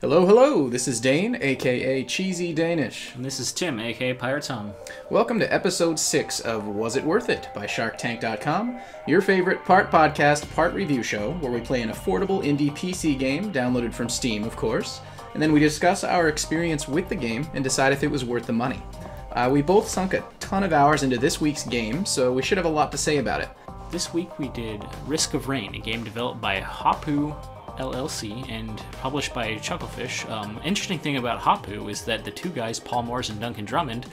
Hello, hello, this is Dane, aka Cheesy Danish. And this is Tim, aka Pirate Tom. Welcome to episode 6 of Was It Worth It by SharcTank.com, your favorite part podcast, part review show, where we play an affordable indie PC game, downloaded from Steam, of course, and then we discuss our experience with the game and decide if it was worth the money. We both sunk a ton of hours into this week's game, so we should have a lot to say about it. This week we did Risk of Rain, a game developed by Hopoo LLC and published by Chucklefish. Interesting thing about Hopoo is that the two guys, Paul Morris and Duncan Drummond,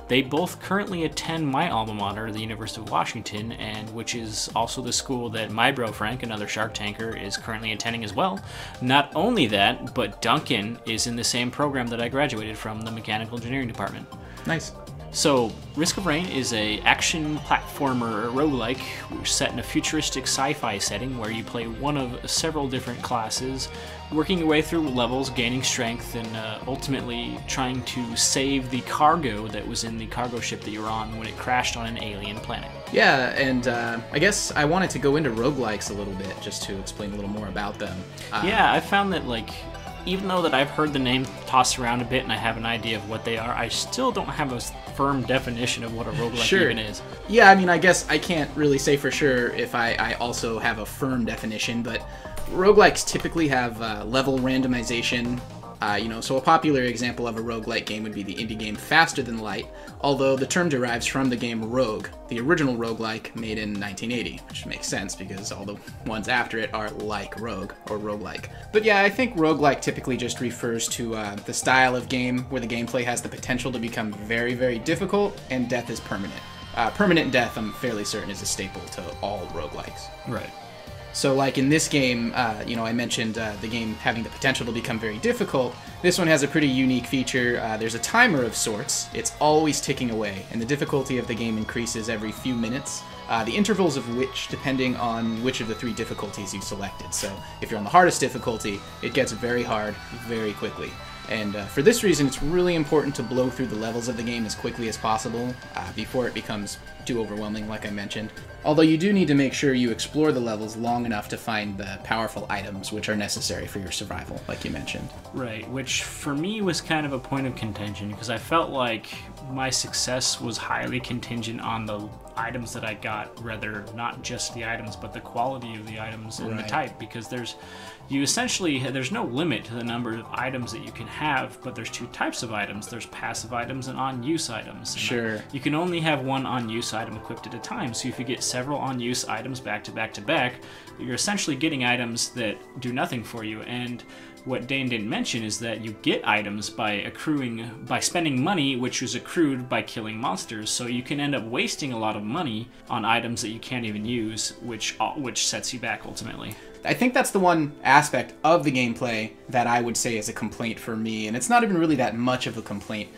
they both currently attend my alma mater, the University of Washington, and which is also the school that my bro Frank, another Shark Tanker, is currently attending as well. Not only that, but Duncan is in the same program that I graduated from, the mechanical engineering department. Nice. So, Risk of Rain is a action platformer roguelike set in a futuristic sci-fi setting where you play one of several different classes, working your way through levels, gaining strength, and ultimately trying to save the cargo that was in the cargo ship that you were on when it crashed on an alien planet. Yeah, and I guess I wanted to go into roguelikes a little bit, just to explain a little more about them. Yeah, I found that, even though that I've heard the name tossed around a bit and I have an idea of what they are, I still don't have a firm definition of what a roguelike even is. Yeah, I mean, I guess I can't really say for sure if I also have a firm definition, but roguelikes typically have level randomization. So a popular example of a roguelike game would be the indie game Faster Than Light, although the term derives from the game Rogue, the original roguelike made in 1980, which makes sense because all the ones after it are like Rogue, or roguelike. But yeah, I think roguelike typically just refers to the style of game where the gameplay has the potential to become very, very difficult and death is permanent. Permanent death, I'm fairly certain, is a staple to all roguelikes. Right. So like in this game, I mentioned the game having the potential to become very difficult. This one has a pretty unique feature. There's a timer of sorts. It's always ticking away, and the difficulty of the game increases every few minutes, the intervals of which depending on which of the 3 difficulties you selected. So if you're on the hardest difficulty, it gets very hard very quickly. And for this reason, it's really important to blow through the levels of the game as quickly as possible before it becomes too overwhelming, like I mentioned. Although you do need to make sure you explore the levels long enough to find the powerful items which are necessary for your survival, like you mentioned. Right, which for me was kind of a point of contention because I felt like my success was highly contingent on the items that I got, rather not just the items, but the quality of the items and the type, because there's no limit to the number of items that you can have, but there's 2 types of items. There's passive items and on-use items. And sure. You can only have one on-use item equipped at a time, so if you get several on-use items back to back to back, you're essentially getting items that do nothing for you. And what Dane didn't mention is that you get items by spending money, which was accrued by killing monsters. So you can end up wasting a lot of money on items that you can't even use, which sets you back ultimately. I think that's the one aspect of the gameplay that I would say is a complaint for me, and it's not even really that much of a complaint.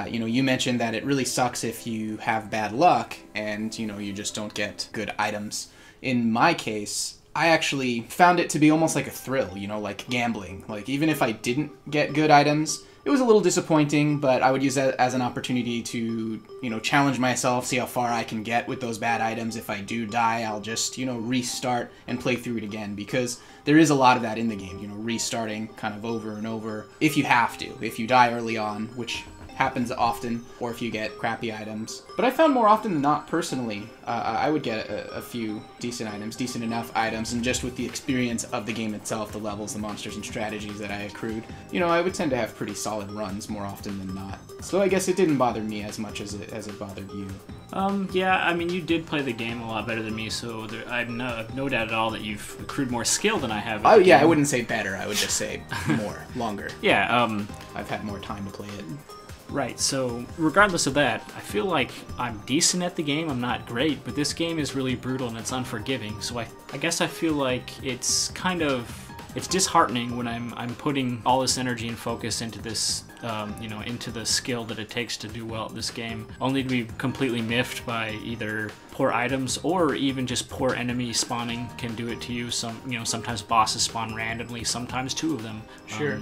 You mentioned that it really sucks if you have bad luck and, you just don't get good items. In my case, I actually found it to be almost like a thrill, like gambling. Like, even if I didn't get good items, it was a little disappointing, but I would use that as an opportunity to, challenge myself, see how far I can get with those bad items. If I do die, I'll just, restart and play through it again, because there is a lot of that in the game, restarting kind of over and over if you have to. If you die early on, which happens often, or if you get crappy items. But I found more often than not, personally, I would get a few decent items, decent enough items, and just with the experience of the game itself, the levels, the monsters, and strategies that I accrued, I would tend to have pretty solid runs more often than not. So I guess it didn't bother me as much as it bothered you. Yeah, I mean, you did play the game a lot better than me, so I've no doubt at all that you've accrued more skill than I have. Oh yeah, I wouldn't say better, I would just say more, longer. Yeah, I've had more time to play it. Right, so regardless of that, I feel like I'm decent at the game. I'm not great, but this game is really brutal and it's unforgiving. So I guess I feel like it's disheartening when I'm putting all this energy and focus into this, into the skill that it takes to do well at this game, only to be completely miffed by either poor items or even just poor enemy spawning can do it to you. Sometimes bosses spawn randomly, sometimes 2 of them. Sure.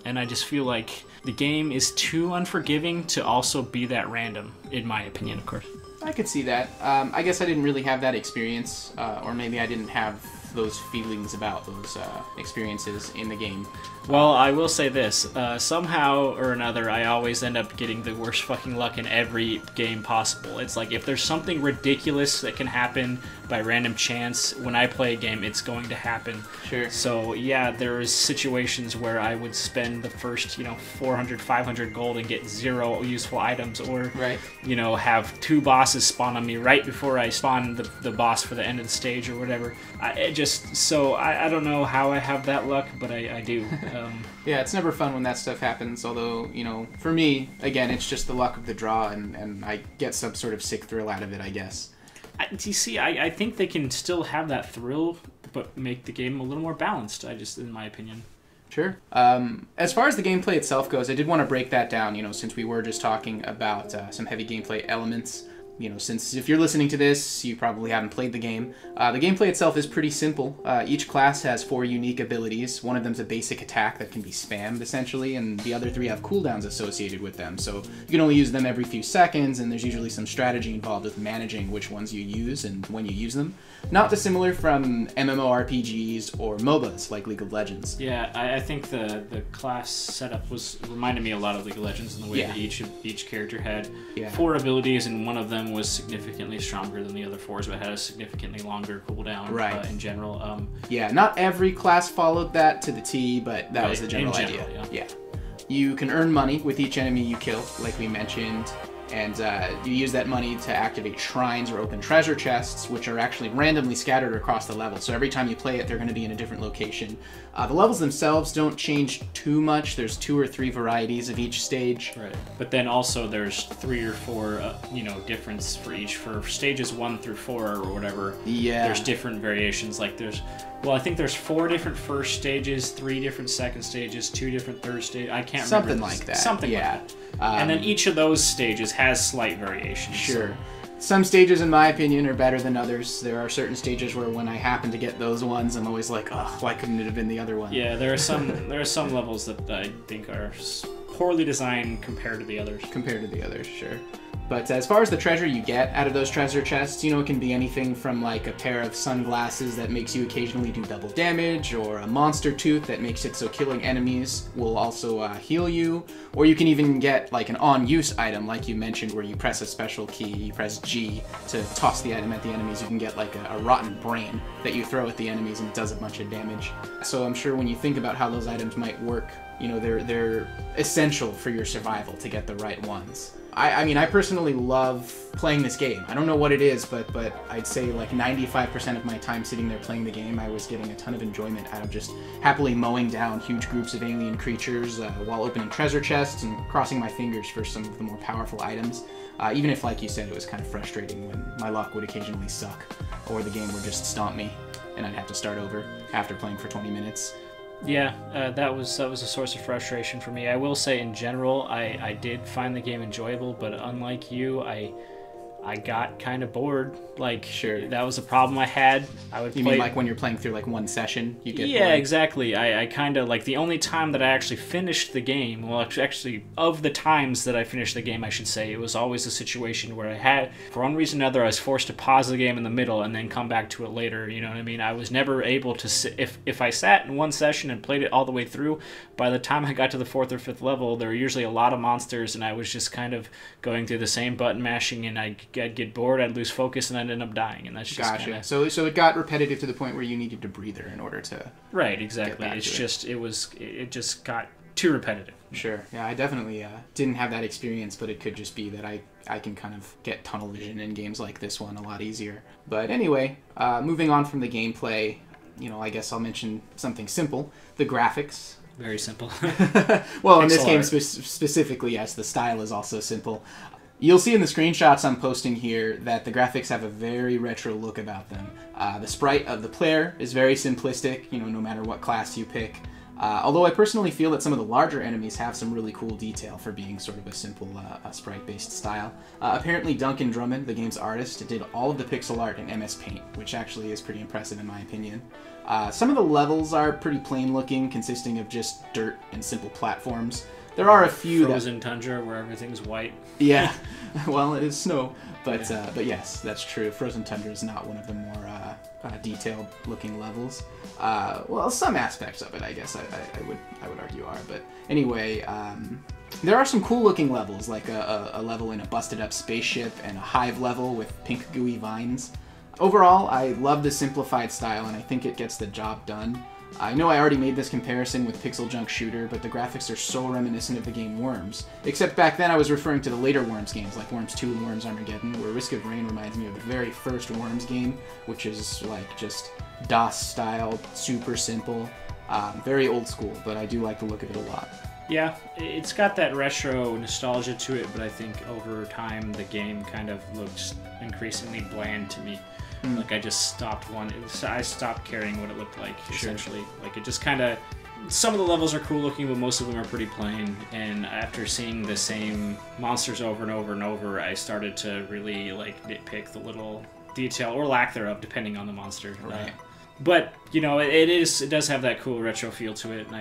And I just feel like the game is too unforgiving to also be that random, in my opinion, of course. I could see that. I guess I didn't really have that experience, or maybe I didn't have those feelings about those experiences in the game. Well, I will say this. Somehow or another, I always end up getting the worst fucking luck in every game possible. It's like, if there's something ridiculous that can happen by random chance, when I play a game, it's going to happen. Sure. So, yeah, there's situations where I would spend the first, 400, 500 gold and get 0 useful items, or, right. Have 2 bosses spawn on me right before I spawn the boss for the end of the stage or whatever. I don't know how I have that luck, but I do. Yeah, it's never fun when that stuff happens, although, for me, again, it's just the luck of the draw, and I get some sort of sick thrill out of it, I guess. I think they can still have that thrill, but make the game a little more balanced, in my opinion. Sure. As far as the gameplay itself goes, I did want to break that down, since we were just talking about some heavy gameplay elements. Since if you're listening to this, you probably haven't played the game. The gameplay itself is pretty simple. Each class has 4 unique abilities. One of them's a basic attack that can be spammed, essentially, and the other 3 have cooldowns associated with them. So you can only use them every few seconds, and there's usually some strategy involved with managing which ones you use and when you use them. Not dissimilar from MMORPGs or MOBAs like League of Legends. Yeah, I think the class setup reminded me a lot of League of Legends in the way that each character had 4 abilities, and one of them was significantly stronger than the other 4s, but had a significantly longer cooldown in general. Not every class followed that to the T, but that was the general idea. Yeah. You can earn money with each enemy you kill, like we mentioned, and you use that money to activate shrines or open treasure chests, which are actually randomly scattered across the level. So every time you play it, they're going to be in a different location. The levels themselves don't change too much. There's 2 or 3 varieties of each stage. Right. But then also there's 3 or 4, difference for each. For stages 1 through 4 or whatever, there's different variations. Like I think there's 4 different first stages, 3 different second stages, 2 different third stages. I can't remember. Something like that. Something like that. And then each of those stages has slight variations. Sure. So. Some stages, in my opinion, are better than others. There are certain stages where when I happen to get those ones, I'm always like, oh, why couldn't it have been the other one? Yeah, there are some levels that I think are poorly designed compared to the others. Sure. But as far as the treasure you get out of those treasure chests, it can be anything from like a pair of sunglasses that makes you occasionally do double damage, or a monster tooth that makes it so killing enemies will also heal you, or you can even get like an on-use item, like you mentioned, where you press a special key, you press G to toss the item at the enemies. You can get like a rotten brain that you throw at the enemies and it does a bunch of damage. So I'm sure when you think about how those items might work, they're essential for your survival to get the right ones. I personally love playing this game. I don't know what it is, but I'd say like 95% of my time sitting there playing the game, I was getting a ton of enjoyment out of just happily mowing down huge groups of alien creatures while opening treasure chests and crossing my fingers for some of the more powerful items. Even if, like you said, it was kind of frustrating when my luck would occasionally suck, or the game would just stomp me and I'd have to start over after playing for 20 minutes. Yeah, that was a source of frustration for me. I will say, in general, I did find the game enjoyable, but unlike you, I got kind of bored. Like, sure, that was a problem I had. You mean like when you're playing through like one session, you get bored? Exactly. I kind of, like, the only time that I actually finished the game, well, actually, of the times that I finished the game, I should say, it was always a situation where I had, for one reason or another, I was forced to pause the game in the middle and then come back to it later, you know what I mean? I was never able to sit, if I sat in one session and played it all the way through, by the time I got to the 4th or 5th level, there were usually a lot of monsters, and I was just kind of going through the same button mashing, and I'd get bored, I'd lose focus, and I'd end up dying, and that's just gotcha. Kinda... So it got repetitive to the point where you needed to breather in order to right, exactly. It just got too repetitive. Sure. Yeah, I definitely didn't have that experience, but it could just be that I can kind of get tunnel vision in games like this one a lot easier. But anyway, moving on from the gameplay, I guess I'll mention something simple: the graphics. Very simple. Well, in this game specifically, yes, the style is also simple. You'll see in the screenshots I'm posting here that the graphics have a very retro look about them. The sprite of the player is very simplistic, no matter what class you pick. Although I personally feel that some of the larger enemies have some really cool detail for being sort of a simple sprite-based style. Apparently Duncan Drummond, the game's artist, did all of the pixel art in MS Paint, which actually is pretty impressive in my opinion. Some of the levels are pretty plain looking, consisting of just dirt and simple platforms. There are a few frozen tundra where everything's white. Yeah, well, it is snow, but yes, that's true. Frozen tundra is not one of the more detailed looking levels. Well, some aspects of it, I guess, I would argue are. But anyway, there are some cool looking levels, like a level in a busted up spaceship and a hive level with pink gooey vines. Overall, I love the simplified style, and I think it gets the job done. I know I already made this comparison with Pixel Junk Shooter, but the graphics are so reminiscent of the game Worms. Except back then I was referring to the later Worms games, like Worms 2 and Worms Armageddon, where Risk of Rain reminds me of the very first Worms game, which is like just DOS-style, super simple, very old school, but I do like the look of it a lot. Yeah, it's got that retro nostalgia to it, but I think over time the game kind of looks increasingly bland to me. Like I just stopped I stopped caring what it looked like, essentially. Like it just kind of, some of the levels are cool looking, but most of them are pretty plain. And after seeing the same monsters over and over and over, I started to really like nitpick the little detail or lack thereof, depending on the monster. Right. But you know, it does have that cool retro feel to it, and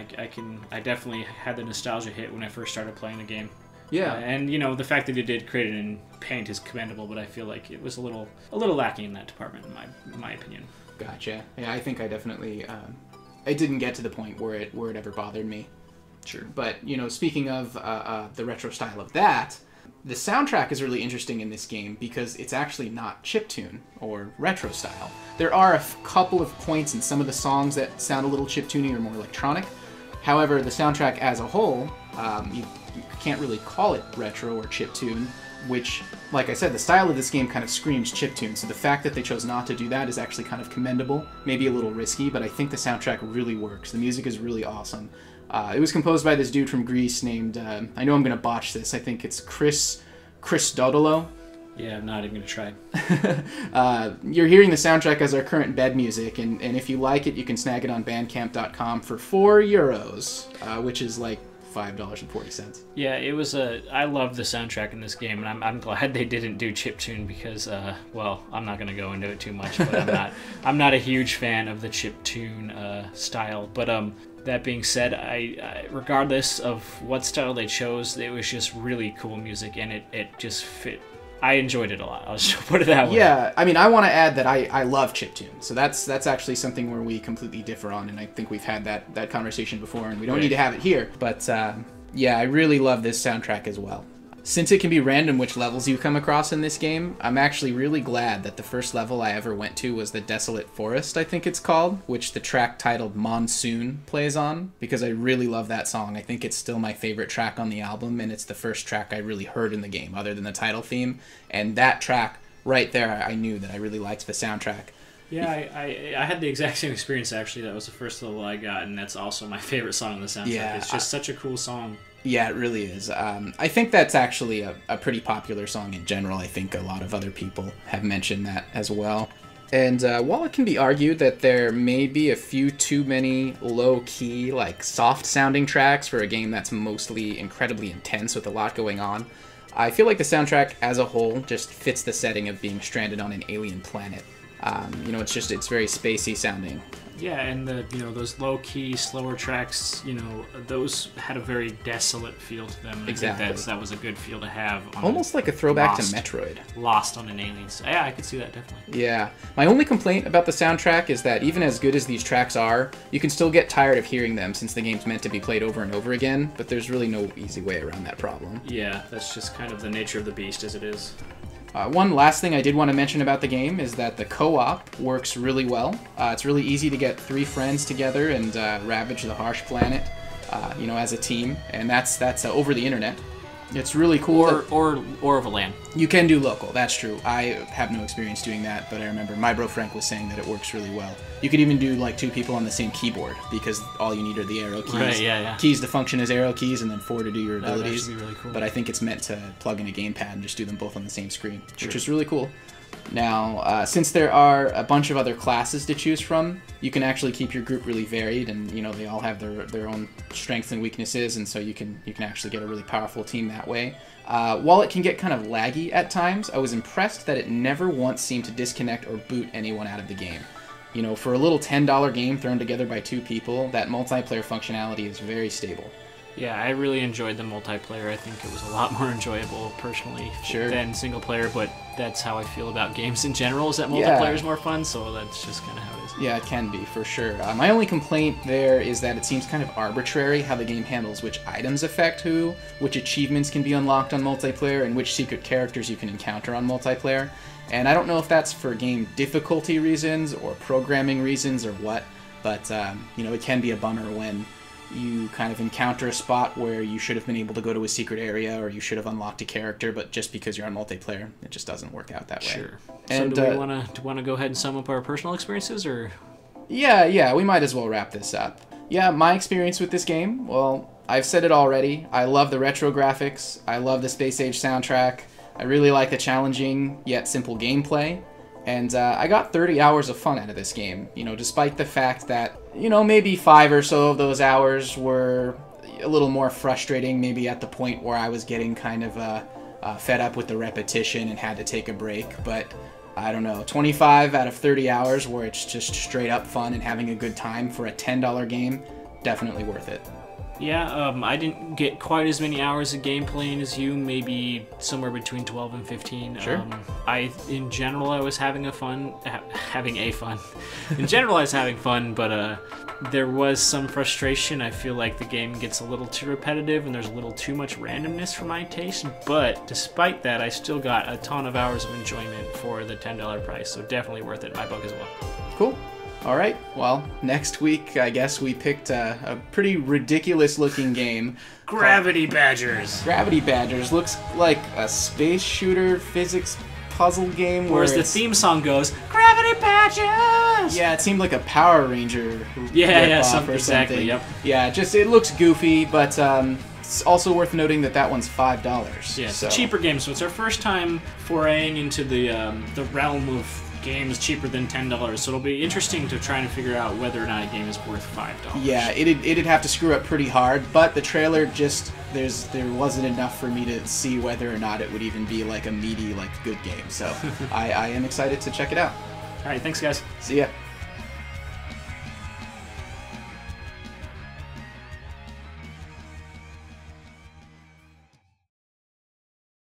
I definitely had the nostalgia hit when I first started playing the game. Yeah, and you know, the fact that it did create it in Paint is commendable, but I feel like it was a little lacking in that department, in my opinion. Gotcha. Yeah, I think I definitely I didn't get to the point where it ever bothered me. Sure. But you know, speaking of the retro style of that, the soundtrack is really interesting in this game because it's actually not chiptune or retro style. There are a couple of points in some of the songs that sound a little chiptuney or more electronic. However, the soundtrack as a whole, you can't really call it retro or chiptune, which, like I said, the style of this game kind of screams chiptune, so the fact that they chose not to do that is actually kind of commendable, maybe a little risky, but I think the soundtrack really works. The music is really awesome. It was composed by this dude from Greece named, I know I'm going to botch this, I think it's Chris Dodolo. Yeah, I'm not even going to try. You're hearing the soundtrack as our current bed music, and if you like it, you can snag it on bandcamp.com for €4, which is like $5.40. Yeah, I love the soundtrack in this game, and I'm glad they didn't do chiptune because, well, I'm not going to go into it too much, but I'm not a huge fan of the chiptune style. But that being said, I regardless of what style they chose, it was just really cool music, and it just fit. I enjoyed it a lot. I'll just put it that way. Yeah, I mean, I want to add that I love chiptune, so that's actually something where we completely differ on, and I think we've had that conversation before, and we don't need to have it here. But yeah, I really love this soundtrack as well. Since it can be random which levels you come across in this game, I'm actually really glad that the first level I ever went to was the Desolate Forest, I think it's called, which the track titled Monsoon plays on, because I really love that song. I think it's still my favorite track on the album, and it's the first track I really heard in the game, other than the title theme. And that track right there, I knew that I really liked the soundtrack. Yeah, I had the exact same experience, actually. That was the first level I got, and that's also my favorite song on the soundtrack. Yeah, it's just such a cool song. Yeah, it really is. I think that's actually a pretty popular song in general. I think a lot of other people have mentioned that as well. And while it can be argued that there may be a few too many low-key, like soft-sounding tracks for a game that's mostly incredibly intense with a lot going on, I feel like the soundtrack as a whole just fits the setting of being stranded on an alien planet. You know, it's very spacey sounding. Yeah, and those low-key, slower tracks, those had a very desolate feel to them. And exactly. I think that was a good feel to have. Almost like a throwback to Metroid. Lost on an alien. So, yeah, I could see that, definitely. Yeah. My only complaint about the soundtrack is that even as good as these tracks are, you can still get tired of hearing them since the game's meant to be played over and over again, but there's really no easy way around that problem. Yeah, that's just kind of the nature of the beast as it is. One last thing I did want to mention about the game is that the co-op works really well. It's really easy to get 3 friends together and ravage the harsh planet, as a team, and that's over the internet. It's really cool. Or over LAN. You can do local, that's true. I have no experience doing that, but I remember my bro Frank was saying that it works really well. You could even do like 2 people on the same keyboard because all you need are the arrow keys. Right, yeah. Keys to function as arrow keys and then 4 to do your abilities. That would actually be really cool. But I think it's meant to plug in a gamepad and just do them both on the same screen, which is really cool. Now, since there are a bunch of other classes to choose from, you can actually keep your group really varied, and they all have their own strengths and weaknesses, and so you can actually get a really powerful team that way. While it can get kind of laggy at times, I was impressed that it never once seemed to disconnect or boot anyone out of the game. For a little $10 game thrown together by 2 people, that multiplayer functionality is very stable. Yeah, I really enjoyed the multiplayer. I think it was a lot more enjoyable personally than single player, but that's how I feel about games in general, is that multiplayer is more fun, so that's just kind of how it is. Yeah, it can be, for sure. My only complaint there is that it seems kind of arbitrary how the game handles which items affect who, which achievements can be unlocked on multiplayer, and which secret characters you can encounter on multiplayer. And I don't know if that's for game difficulty reasons or programming reasons or what, but you know, it can be a bummer when you kind of encounter a spot where you should have been able to go to a secret area or you should have unlocked a character, but just because you're on multiplayer, it just doesn't work out that way. Sure. And, so do we want to go ahead and sum up our personal experiences, or? Yeah, we might as well wrap this up. Yeah, my experience with this game, well, I've said it already. I love the retro graphics. I love the Space Age soundtrack. I really like the challenging yet simple gameplay. And I got 30 hours of fun out of this game, you know, despite the fact that, you know, maybe 5 or so of those hours were a little more frustrating, maybe at the point where I was getting kind of fed up with the repetition and had to take a break. But I don't know, 25 out of 30 hours where it's just straight up fun and having a good time for a $10 game, definitely worth it. Yeah, I didn't get quite as many hours of gameplay as you, maybe somewhere between 12 and 15. Sure. In general, I was having fun. In general, I was having fun, but there was some frustration. I feel like the game gets a little too repetitive and there's a little too much randomness for my taste, but despite that, I still got a ton of hours of enjoyment for the $10 price, so definitely worth it in my book as well. Cool. All right, well, next week, I guess we picked a pretty ridiculous-looking game. Gravity Badgers. Gravity Badgers looks like a space shooter physics puzzle game. Whereas the theme song goes, Gravity Badgers! Yeah, it seemed like a Power Ranger something. Exactly, yep. Yeah, just, it looks goofy, but it's also worth noting that that one's $5. Yeah, it's a cheaper game, so it's our first time foraying into the realm of games cheaper than $10, so it'll be interesting to try and figure out whether or not a game is worth $5. Yeah, it'd have to screw up pretty hard, but the trailer just there wasn't enough for me to see whether or not it would even be like a meaty, like good game. So I am excited to check it out. All right, thanks guys. See ya.